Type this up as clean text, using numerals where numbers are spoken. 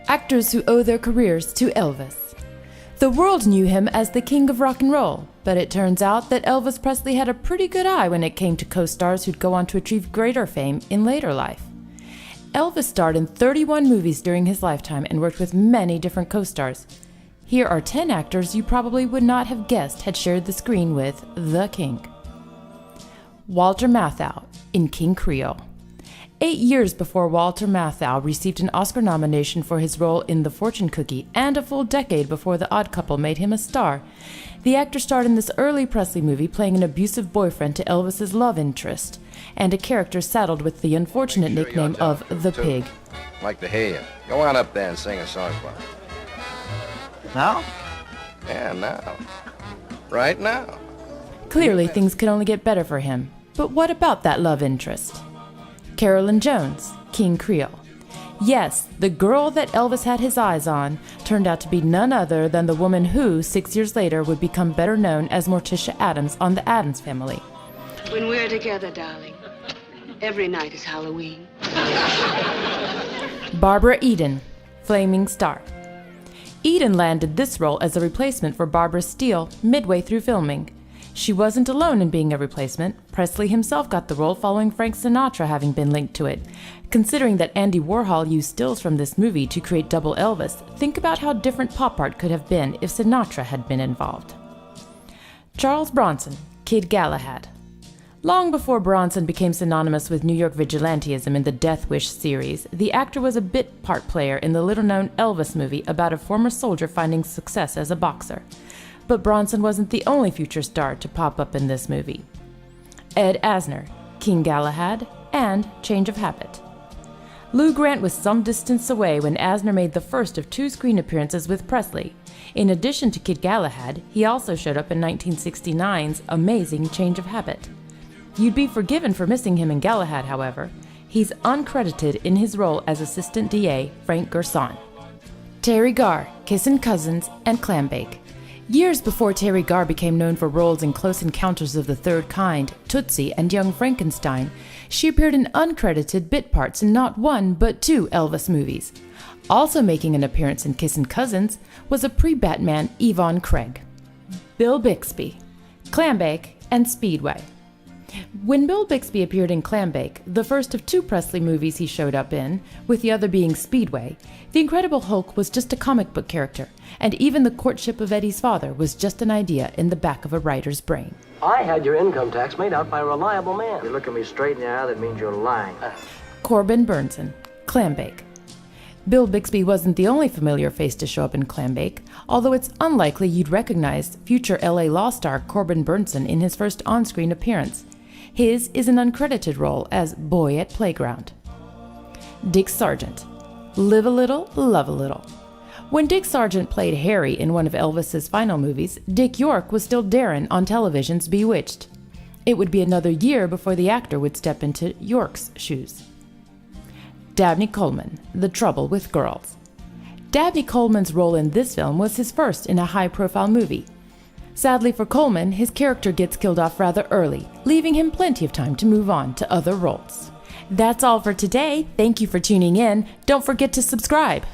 actors who owe their careers to Elvis. The world knew him as the king of rock and roll, but it turns out that Elvis Presley had a pretty good eye when it came to co-stars who'd go on to achieve greater fame in later life. Elvis starred in 31 movies during his lifetime and worked with many different co-stars. Here are 10 actors you probably would not have guessed had shared the screen with the king. Walter Matthau in King Creole. 8 years before Walter Matthau received an Oscar nomination for his role in The Fortune Cookie, and a full decade before The Odd Couple made him a star, the actor starred in this early Presley movie playing an abusive boyfriend to Elvis's love interest, and a character saddled with the unfortunate nickname of The Pig. Like to hear you. Go on up there and sing a song for me. Now? Yeah, now. Right now. Clearly, things could only get better for him. But what about that love interest? Carolyn Jones, King Creole. Yes, the girl that Elvis had his eyes on turned out to be none other than the woman who, 6 years later, would become better known as Morticia Addams on The Addams Family. When we're together, darling, every night is Halloween. Barbara Eden, Flaming Star. Eden landed this role as a replacement for Barbara Steele midway through filming. She wasn't alone in being a replacement. Presley himself got the role following Frank Sinatra having been linked to it. Considering that Andy Warhol used stills from this movie to create double Elvis, think about how different pop art could have been if Sinatra had been involved. Charles Bronson, Kid Galahad. Long before Bronson became synonymous with New York vigilantism in the Death Wish series, the actor was a bit part player in the little-known Elvis movie about a former soldier finding success as a boxer. But Bronson wasn't the only future star to pop up in this movie. Ed Asner, King Galahad, and Change of Habit. Lou Grant was some distance away when Asner made the first of 2 screen appearances with Presley. In addition to Kid Galahad, he also showed up in 1969's amazing Change of Habit. You'd be forgiven for missing him in Galahad, however. He's uncredited in his role as Assistant DA Frank Gerson. Terry Garr, Kissin' Cousins, and Clambake. Years before Terry Garr became known for roles in Close Encounters of the Third Kind, Tootsie, and Young Frankenstein, she appeared in uncredited bit parts in not 1 but 2 Elvis movies. Also making an appearance in Kissin' Cousins was a pre-Batman Yvonne Craig. Bill Bixby, Clambake, and Speedway. When Bill Bixby appeared in Clambake, the first of 2 Presley movies he showed up in, with the other being Speedway, the Incredible Hulk was just a comic book character, and even the courtship of Eddie's father was just an idea in the back of a writer's brain. I had your income tax made out by a reliable man. You look at me straight in the eye, that means you're lying. Corbin Burnson, Clambake. Bill Bixby wasn't the only familiar face to show up in Clambake, although it's unlikely you'd recognize future LA Law star Corbin Burnson in his first on-screen appearance. His is an uncredited role as Boy at Playground. Dick Sargent, Live a Little, Love a Little. When Dick Sargent played Harry in one of Elvis's final movies, Dick York was still Darren on television's Bewitched. It would be another year before the actor would step into York's shoes. Dabney Coleman, The Trouble with Girls. Dabney Coleman's role in this film was his first in a high-profile movie. Sadly for Coleman, his character gets killed off rather early, leaving him plenty of time to move on to other roles. That's all for today. Thank you for tuning in. Don't forget to subscribe.